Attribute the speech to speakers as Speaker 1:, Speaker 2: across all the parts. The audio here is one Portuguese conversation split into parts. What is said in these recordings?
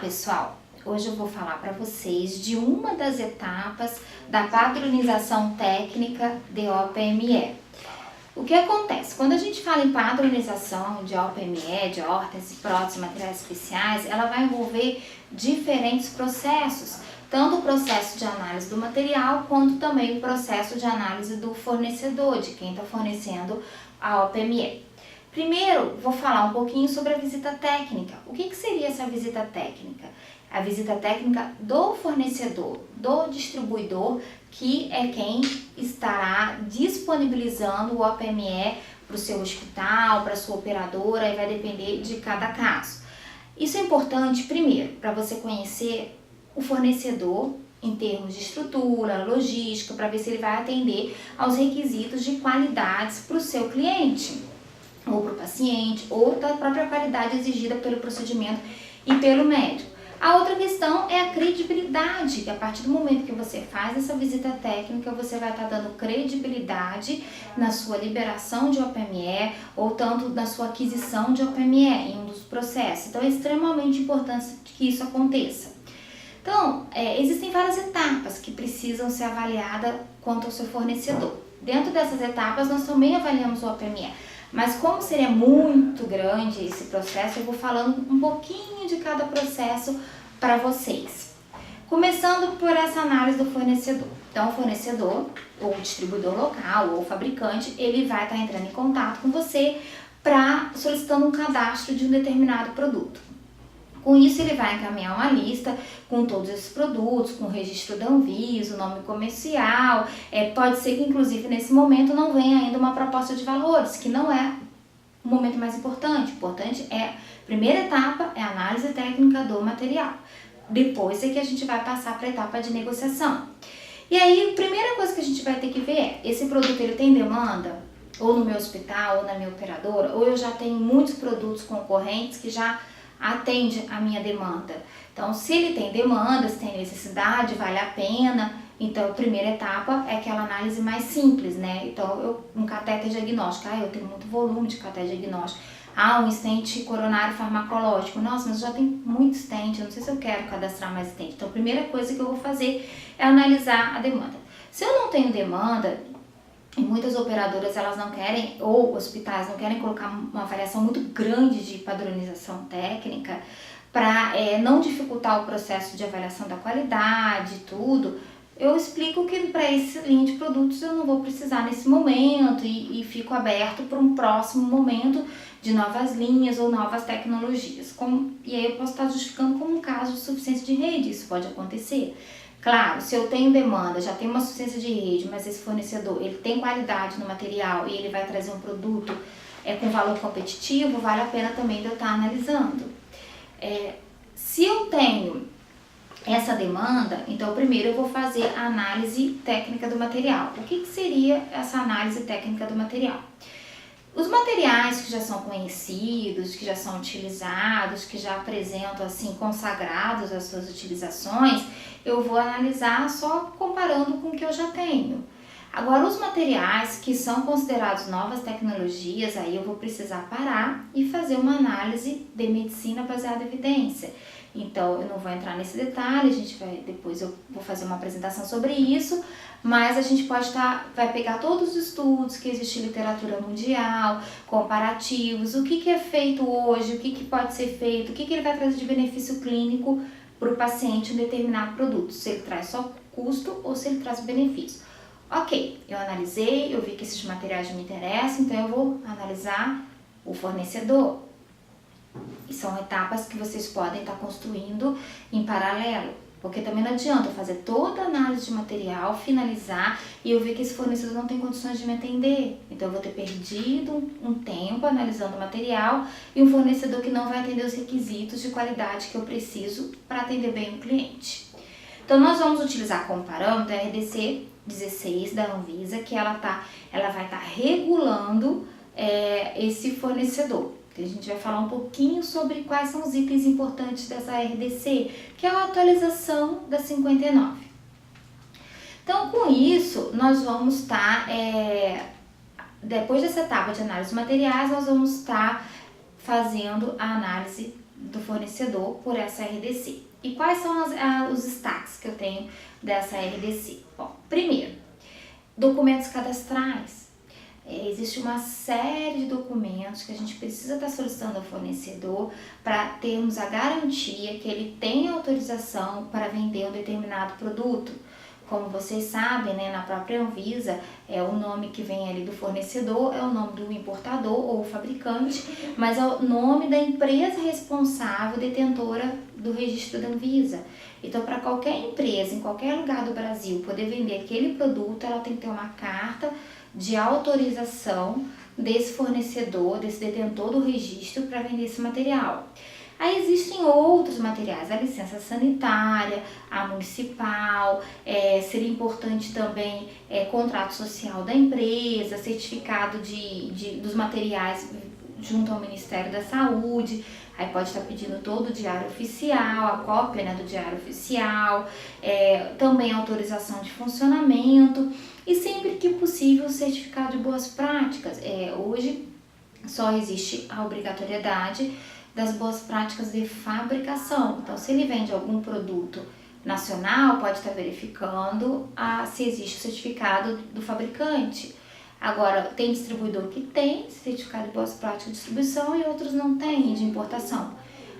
Speaker 1: pessoal! Hoje eu vou falar para vocês de uma das etapas da padronização técnica de OPME. O que acontece? Quando a gente fala em padronização de OPME, de órteses, próteses, materiais especiais, ela vai envolver diferentes processos, tanto o processo de análise do material, quanto também o processo de análise do fornecedor, de quem está fornecendo a OPME. Primeiro, vou falar um pouquinho sobre a visita técnica. O que seria essa visita técnica? A visita técnica do fornecedor, do distribuidor, que é quem estará disponibilizando o OPME para o seu hospital, para a sua operadora, e vai depender de cada caso. Isso é importante, primeiro, para você conhecer o fornecedor em termos de estrutura, logística, para ver se ele vai atender aos requisitos de qualidades para o seu cliente, ou para o paciente, ou da própria qualidade exigida pelo procedimento e pelo médico. A outra questão é a credibilidade, que a partir do momento que você faz essa visita técnica, você vai estar dando credibilidade na sua liberação de OPME ou tanto na sua aquisição de OPME em um dos processos. Então é extremamente importante que isso aconteça. Então, existem várias etapas que precisam ser avaliadas quanto ao seu fornecedor. Dentro dessas etapas, nós também avaliamos o OPME. Mas como seria muito grande esse processo, eu vou falando um pouquinho de cada processo para vocês. Começando por essa análise do fornecedor. Então, o fornecedor, ou o distribuidor local, ou o fabricante, ele vai estar entrando em contato com você para solicitando um cadastro de um determinado produto. Com isso, ele vai encaminhar uma lista com todos esses produtos, com o registro da Anvisa, o nome comercial. Pode ser que, inclusive, nesse momento não venha ainda uma proposta de valores, que não é o momento mais importante. O importante a primeira etapa é a análise técnica do material. Depois é que a gente vai passar para a etapa de negociação. E aí, a primeira coisa que a gente vai ter que ver é, esse produto ele tem demanda? Ou no meu hospital, ou na minha operadora, ou eu já tenho muitos produtos concorrentes que já atende a minha demanda. Então, se ele tem demanda, se tem necessidade, vale a pena. Então, a primeira etapa é aquela análise mais simples, né? Então, um catéter diagnóstico. Eu tenho muito volume de catéter diagnóstico. Um stent coronário farmacológico. Nossa, mas eu já tenho muito stent, eu não sei se eu quero cadastrar mais stent. Então, a primeira coisa que eu vou fazer é analisar a demanda. Se eu não tenho demanda, e muitas operadoras elas não querem, ou hospitais não querem colocar uma variação muito grande de padronização técnica para não dificultar o processo de avaliação da qualidade e tudo, eu explico que para esse linha de produtos eu não vou precisar nesse momento e fico aberto para um próximo momento de novas linhas ou novas tecnologias. E aí eu posso estar justificando como um caso de suficiência de rede, isso pode acontecer. Claro, se eu tenho demanda, já tenho uma suficiência de rede, mas esse fornecedor ele tem qualidade no material e ele vai trazer um produto com valor competitivo, vale a pena também de eu estar analisando. Se eu tenho essa demanda, então primeiro eu vou fazer a análise técnica do material. O que seria essa análise técnica do material? Os materiais que já são conhecidos, que já são utilizados, que já apresentam assim consagrados as suas utilizações, eu vou analisar só comparando com o que eu já tenho. Agora, os materiais que são considerados novas tecnologias, aí eu vou precisar parar e fazer uma análise de medicina baseada em evidência. Então, eu não vou entrar nesse detalhe, depois eu vou fazer uma apresentação sobre isso, mas a gente vai pegar todos os estudos que existe em literatura mundial, comparativos, o que é feito hoje, o que pode ser feito, o que ele vai trazer de benefício clínico para o paciente um determinado produto, se ele traz só custo ou se ele traz benefício. Ok, eu analisei, eu vi que esses materiais me interessam, então eu vou analisar o fornecedor. E são etapas que vocês podem estar construindo em paralelo, porque também não adianta eu fazer toda a análise de material, finalizar e eu ver que esse fornecedor não tem condições de me atender. Então eu vou ter perdido um tempo analisando o material e um fornecedor que não vai atender os requisitos de qualidade que eu preciso para atender bem o cliente. Então nós vamos utilizar como parâmetro a RDC 16 da Anvisa, que ela vai estar regulando esse fornecedor. A gente vai falar um pouquinho sobre quais são os itens importantes dessa RDC, que é a atualização da 59. Então, com isso, nós vamos estar, depois dessa etapa de análise de materiais, nós vamos estar fazendo a análise do fornecedor por essa RDC. E quais são os destaques que eu tenho dessa RDC? Bom, primeiro, documentos cadastrais. Existe uma série de documentos que a gente precisa estar solicitando ao fornecedor para termos a garantia que ele tem autorização para vender um determinado produto. Como vocês sabem, né, na própria Anvisa, o nome que vem ali do fornecedor é o nome do importador ou fabricante, mas é o nome da empresa responsável, detentora do registro da Anvisa. Então, para qualquer empresa, em qualquer lugar do Brasil, poder vender aquele produto, ela tem que ter uma carta de autorização desse fornecedor, desse detentor do registro para vender esse material. Aí existem outros materiais, a licença sanitária, a municipal, seria importante também contrato social da empresa, certificado dos materiais junto ao Ministério da Saúde. Aí pode estar pedindo todo o diário oficial, a cópia, né, do diário oficial, também autorização de funcionamento e sempre que possível o certificado de boas práticas. Hoje só existe a obrigatoriedade das boas práticas de fabricação. Então, se ele vende algum produto nacional, pode estar verificando se existe o certificado do fabricante. Agora, tem distribuidor que tem certificado de boas práticas de distribuição e outros não têm, de importação.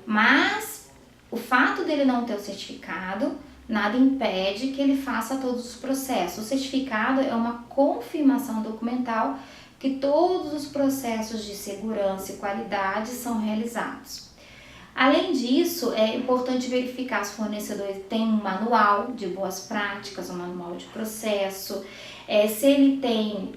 Speaker 1: Mas o fato dele não ter o certificado, nada impede que ele faça todos os processos. O certificado é uma confirmação documental que todos os processos de segurança e qualidade são realizados. Além disso, é importante verificar se o fornecedor tem um manual de boas práticas, um manual de processo, se ele tem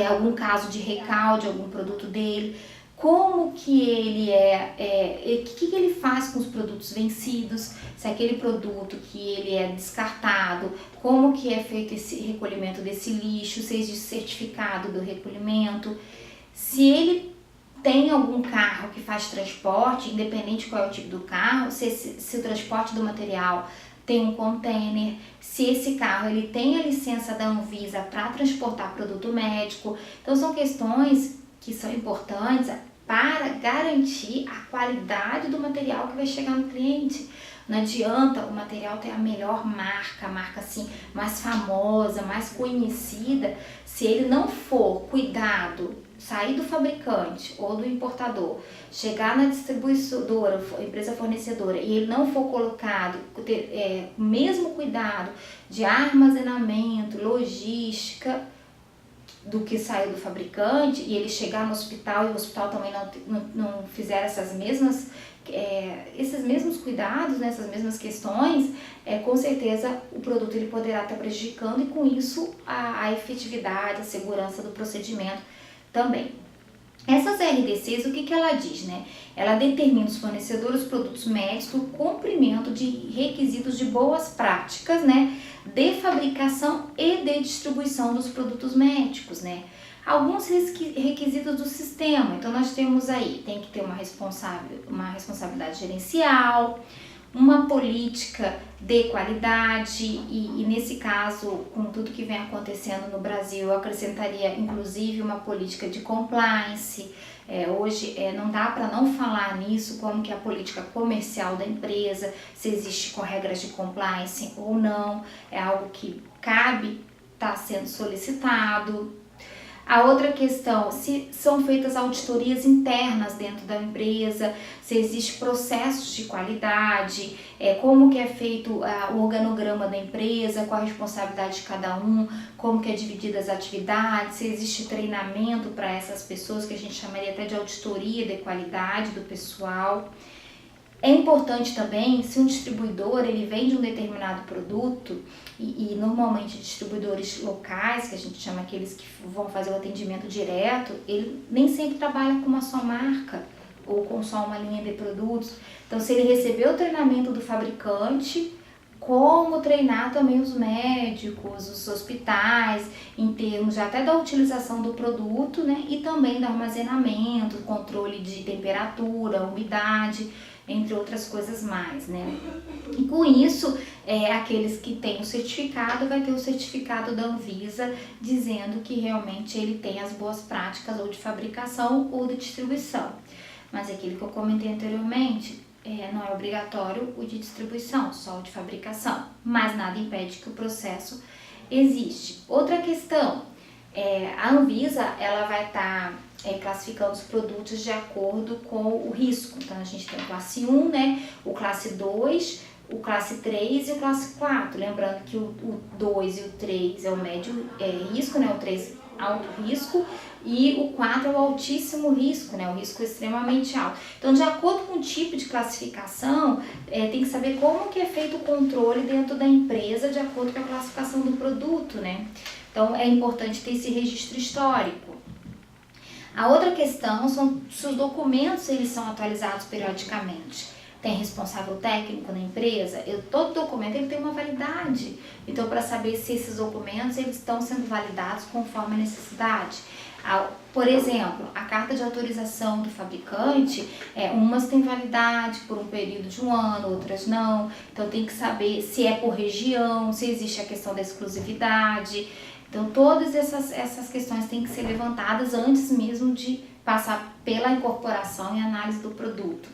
Speaker 1: algum caso de recalde, algum produto dele, como que ele o que ele faz com os produtos vencidos, se aquele produto que ele é descartado, como que é feito esse recolhimento desse lixo, se existe certificado do recolhimento, se ele tem algum carro que faz transporte, independente qual é o tipo do carro, se o transporte do material tem um container, se esse carro ele tem a licença da Anvisa para transportar produto médico. Então são questões que são importantes para garantir a qualidade do material que vai chegar no cliente. Não adianta o material ter a melhor marca, a marca assim mais famosa, mais conhecida, se ele não for cuidado, sair do fabricante ou do importador, chegar na distribuidora, empresa fornecedora, e ele não for colocado, ter mesmo cuidado de armazenamento, logística, do que saiu do fabricante, e ele chegar no hospital e o hospital também não fizer esses mesmos cuidados, né, essas mesmas questões, com certeza o produto ele poderá estar prejudicando e com isso a efetividade, a segurança do procedimento também. Essas RDCs, o que ela diz, né? Ela determina os fornecedores dos produtos médicos o cumprimento de requisitos de boas práticas, né, de fabricação e de distribuição dos produtos médicos, né? Alguns requisitos do sistema, então nós temos aí, tem que ter uma responsabilidade gerencial, uma política de qualidade e nesse caso, com tudo que vem acontecendo no Brasil, eu acrescentaria inclusive uma política de compliance. Hoje não dá para não falar nisso, como que é a política comercial da empresa, se existe com regras de compliance ou não, é algo que cabe estar sendo solicitado. A outra questão, se são feitas auditorias internas dentro da empresa, se existe processos de qualidade, como que é feito o organograma da empresa, qual a responsabilidade de cada um, como que é dividida as atividades, se existe treinamento para essas pessoas, que a gente chamaria até de auditoria de qualidade do pessoal. É importante também, se um distribuidor ele vende um determinado produto, e normalmente distribuidores locais, que a gente chama aqueles que vão fazer o atendimento direto, ele nem sempre trabalha com uma só marca ou com só uma linha de produtos. Então, se ele recebeu o treinamento do fabricante, como treinar também os médicos, os hospitais, em termos até da utilização do produto, né, e também do armazenamento, controle de temperatura, umidade, entre outras coisas mais, né? E com isso, aqueles que têm o certificado, vai ter o certificado da Anvisa dizendo que realmente ele tem as boas práticas ou de fabricação ou de distribuição. mas aquilo que eu comentei anteriormente, não é obrigatório o de distribuição, só o de fabricação, mas nada impede que o processo existe. Outra questão, a Anvisa ela vai estar classificando os produtos de acordo com o risco. Então a gente tem o classe 1, né, o classe 2, o classe 3 e o classe 4. Lembrando que o 2 e o 3 é o médio risco, né, o 3 alto risco e o 4 é o altíssimo risco, né, o risco extremamente alto. Então, de acordo com o tipo de classificação, tem que saber como que é feito o controle dentro da empresa de acordo com a classificação do produto, né. Então, é importante ter esse registro histórico. A outra questão são se os documentos eles são atualizados periodicamente. Tem responsável técnico na empresa, todo documento ele tem uma validade. Então, para saber se esses documentos eles estão sendo validados conforme a necessidade. Por exemplo, a carta de autorização do fabricante, umas têm validade por um período de 1 ano, outras não. Então, tem que saber se é por região, se existe a questão da exclusividade. Então, todas essas questões têm que ser levantadas antes mesmo de passar pela incorporação e análise do produto.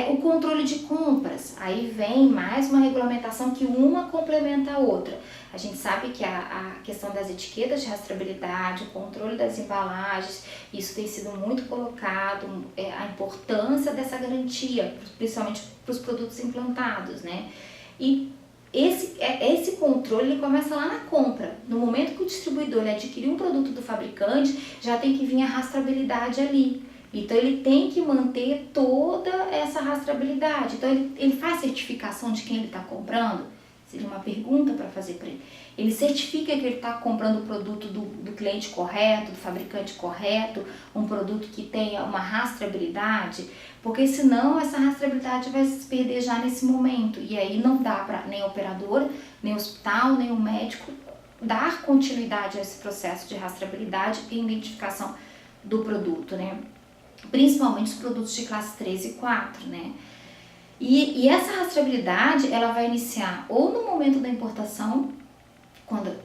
Speaker 1: O controle de compras, aí vem mais uma regulamentação que uma complementa a outra. A gente sabe que a questão das etiquetas de rastreabilidade, o controle das embalagens, isso tem sido muito colocado, a importância dessa garantia, principalmente para os produtos implantados, né? E esse controle ele começa lá na compra. No momento que o distribuidor ele adquirir um produto do fabricante, já tem que vir a rastreabilidade ali. Então, ele tem que manter toda essa rastreabilidade. Então, ele faz certificação de quem ele está comprando? Seria uma pergunta para fazer para ele. Ele certifica que ele está comprando o produto do cliente correto, do fabricante correto, um produto que tenha uma rastreabilidade, porque senão essa rastreabilidade vai se perder já nesse momento. E aí não dá para nem a operadora, nem o hospital, nem o médico dar continuidade a esse processo de rastreabilidade e identificação do produto, né? Principalmente os produtos de classe 3 e 4, né? E essa rastreabilidade, ela vai iniciar ou no momento da importação,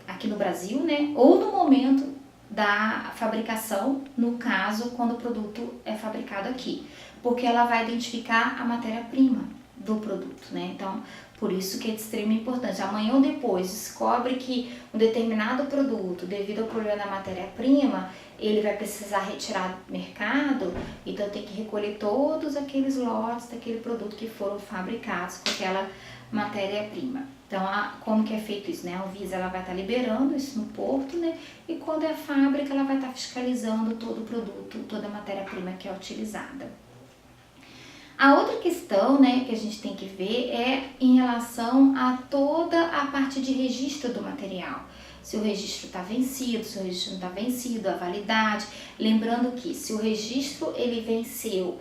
Speaker 1: aqui no Brasil, né? Ou no momento da fabricação, no caso, quando o produto é fabricado aqui. Porque ela vai identificar a matéria-prima do produto, né? Então, por isso que é de extrema importância. Amanhã ou depois descobre que um determinado produto, devido ao problema da matéria-prima, ele vai precisar retirar do mercado, então tem que recolher todos aqueles lotes daquele produto que foram fabricados com aquela matéria-prima. Então, como que é feito isso, né? A Anvisa ela vai estar liberando isso no porto, né? E quando é fábrica, ela vai estar fiscalizando todo o produto, toda a matéria-prima que é utilizada. A outra questão, né, que a gente tem que ver é em relação a toda a parte de registro do material. Se o registro está vencido, se o registro não está vencido, a validade. Lembrando que se o registro ele venceu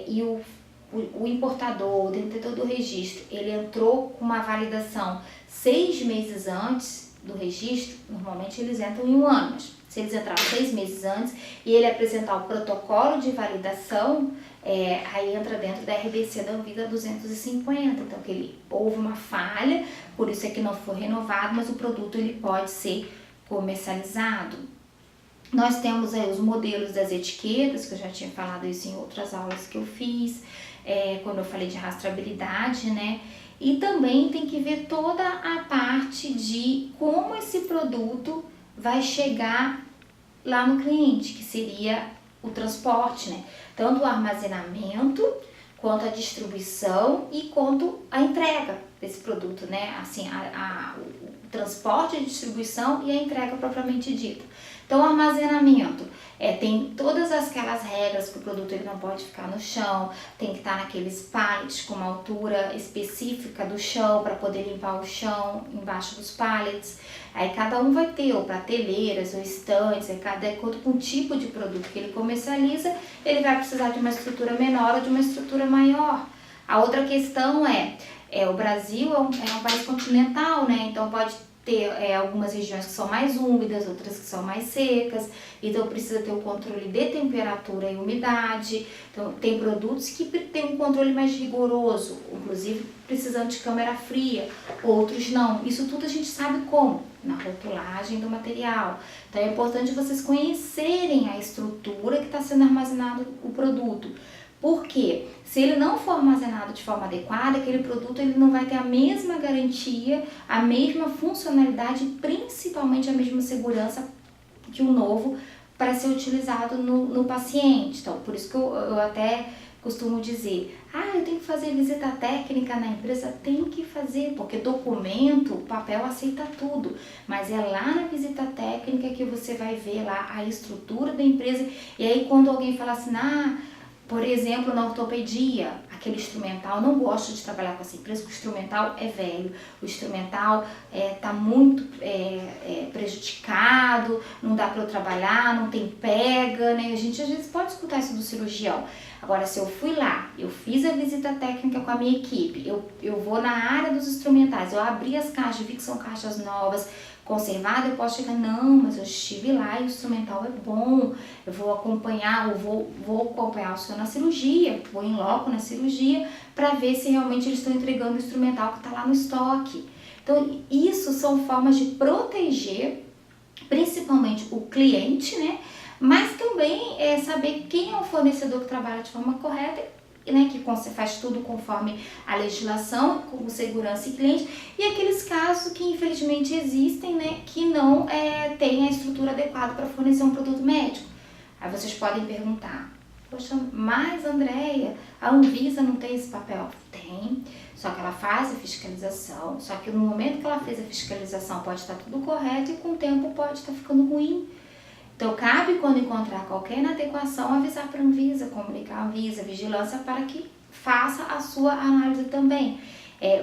Speaker 1: e o importador, o detentor do registro, ele entrou com uma validação 6 meses antes do registro, normalmente eles entram em 1 ano, mas se eles entraram 6 meses antes e ele apresentar o protocolo de validação, aí entra dentro da RDC da Anvisa 250, então que houve uma falha, por isso é que não foi renovado, mas o produto ele pode ser comercializado. Nós temos aí os modelos das etiquetas, que eu já tinha falado isso em outras aulas que eu fiz, quando eu falei de rastreabilidade, né? E também tem que ver toda a parte de como esse produto vai chegar lá no cliente, que seria o transporte, né? Tanto o armazenamento, quanto a distribuição e quanto a entrega desse produto, né? Assim, o transporte, a distribuição e a entrega propriamente dita. Então, o armazenamento, tem todas aquelas regras que o produto ele não pode ficar no chão, tem que estar naqueles pallets com uma altura específica do chão para poder limpar o chão embaixo dos pallets. Aí cada um vai ter ou prateleiras ou estantes, de acordo com o tipo de produto que ele comercializa, ele vai precisar de uma estrutura menor ou de uma estrutura maior. A outra questão o Brasil é um país continental, né? Então pode ter algumas regiões que são mais úmidas, outras que são mais secas, então precisa ter o controle de temperatura e umidade. Então tem produtos que tem um controle mais rigoroso, inclusive precisando de câmera fria, outros não. Isso tudo a gente sabe como? Na rotulagem do material. Então é importante vocês conhecerem a estrutura que está sendo armazenado o produto. Porque se ele não for armazenado de forma adequada, aquele produto ele não vai ter a mesma garantia, a mesma funcionalidade, principalmente a mesma segurança que o novo para ser utilizado no paciente. Então, por isso que eu até costumo dizer, eu tenho que fazer visita técnica na empresa, tem que fazer, porque documento, papel aceita tudo, mas é lá na visita técnica que você vai ver lá a estrutura da empresa, e aí quando alguém fala assim, por exemplo, na ortopedia, aquele instrumental, não gosto de trabalhar com essa empresa, porque o instrumental é velho, o instrumental está muito prejudicado, não dá para eu trabalhar, não tem pega, né? A gente às vezes pode escutar isso do cirurgião. Agora, se eu fui lá, eu fiz a visita técnica com a minha equipe, eu vou na área dos instrumentais, eu abri as caixas, vi que são caixas novas, conservada, eu posso chegar, não, mas eu estive lá e o instrumental é bom, eu vou acompanhar, vou acompanhar o senhor na cirurgia, vou em loco na cirurgia, para ver se realmente eles estão entregando o instrumental que está lá no estoque. Então, isso são formas de proteger, principalmente o cliente, né? Mas também saber quem é o fornecedor que trabalha de forma correta, né, que faz tudo conforme a legislação, com segurança e cliente, e aqueles casos que infelizmente existem, né, que não tem a estrutura adequada para fornecer um produto médico. Aí vocês podem perguntar, poxa, mas Andréia, a Anvisa não tem esse papel? Tem, só que ela faz a fiscalização, só que no momento que ela fez a fiscalização pode estar tudo correto e com o tempo pode estar ficando ruim. Então, cabe quando encontrar qualquer inadequação, avisar para a Anvisa, comunicar a Anvisa, vigilância, para que faça a sua análise também.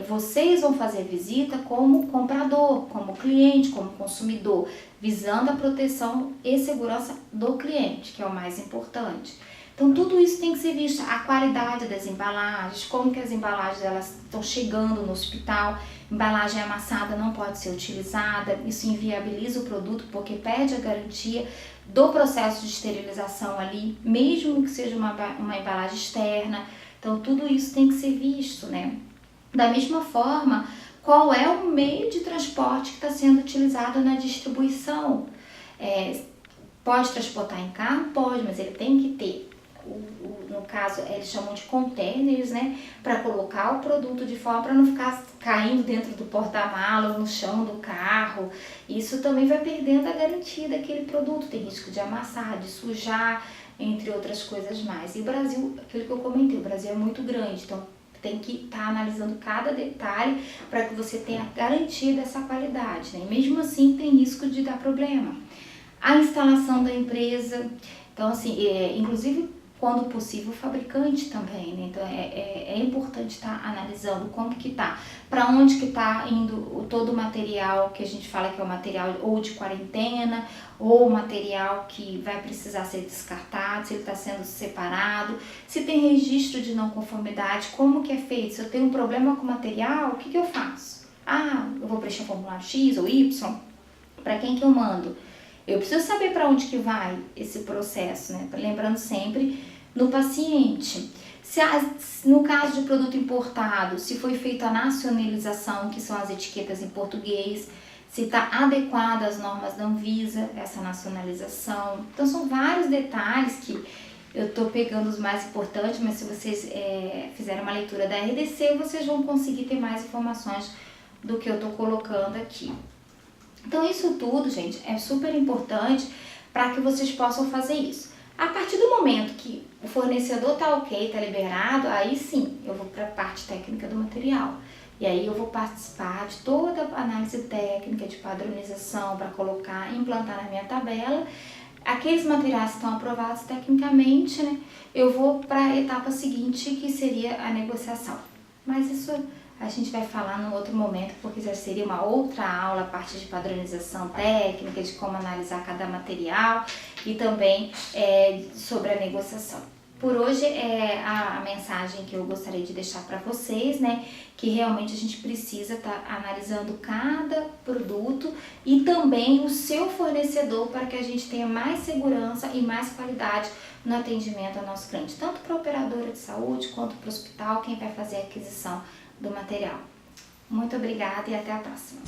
Speaker 1: Vocês vão fazer visita como comprador, como cliente, como consumidor, visando a proteção e segurança do cliente, que é o mais importante. Então, tudo isso tem que ser visto, a qualidade das embalagens, como que as embalagens elas estão chegando no hospital, embalagem amassada não pode ser utilizada, isso inviabiliza o produto porque perde a garantia do processo de esterilização ali, mesmo que seja uma embalagem externa. Então, tudo isso tem que ser visto, né? Da mesma forma, qual é o meio de transporte que está sendo utilizado na distribuição? Pode transportar em carro? Pode, mas ele tem que ter, no caso, eles chamam de containers, né? Para colocar o produto de forma para não ficar caindo dentro do porta-malas ou no chão do carro. Isso também vai perdendo a garantia daquele produto. Tem risco de amassar, de sujar, entre outras coisas mais. E o Brasil, aquilo que eu comentei, o Brasil é muito grande, então tem que estar analisando cada detalhe para que você tenha a garantia dessa qualidade, né? E mesmo assim tem risco de dar problema. A instalação da empresa, então assim, inclusive quando possível o fabricante também, né? Então é importante estar analisando como que tá, para onde que tá indo todo o material que a gente fala que é o material ou de quarentena, ou material que vai precisar ser descartado, se ele está sendo separado, se tem registro de não conformidade, como que é feito, se eu tenho um problema com o material, o que eu faço? Eu vou preencher o formulário X ou Y, para quem que eu mando? Eu preciso saber para onde que vai esse processo, né? Lembrando sempre no paciente. No caso de produto importado, se foi feita a nacionalização, que são as etiquetas em português, se está adequada às normas da Anvisa, essa nacionalização. Então, são vários detalhes que eu estou pegando os mais importantes, mas se vocês fizerem uma leitura da RDC, vocês vão conseguir ter mais informações do que eu estou colocando aqui. Então, isso tudo, gente, é super importante para que vocês possam fazer isso. A partir do momento que o fornecedor está ok, está liberado, aí sim, eu vou para a parte técnica do material. E aí eu vou participar de toda a análise técnica, de padronização, para colocar, implantar na minha tabela. Aqueles materiais que estão aprovados tecnicamente, né, eu vou para a etapa seguinte, que seria a negociação. Mas isso a gente vai falar num outro momento, porque já seria uma outra aula, a parte de padronização técnica, de como analisar cada material e também sobre a negociação. Por hoje é a mensagem que eu gostaria de deixar para vocês, né? Que realmente a gente precisa estar analisando cada produto e também o seu fornecedor para que a gente tenha mais segurança e mais qualidade no atendimento ao nosso cliente, tanto para a operadora de saúde quanto para o hospital, quem vai fazer a aquisição do material. Muito obrigada e até a próxima.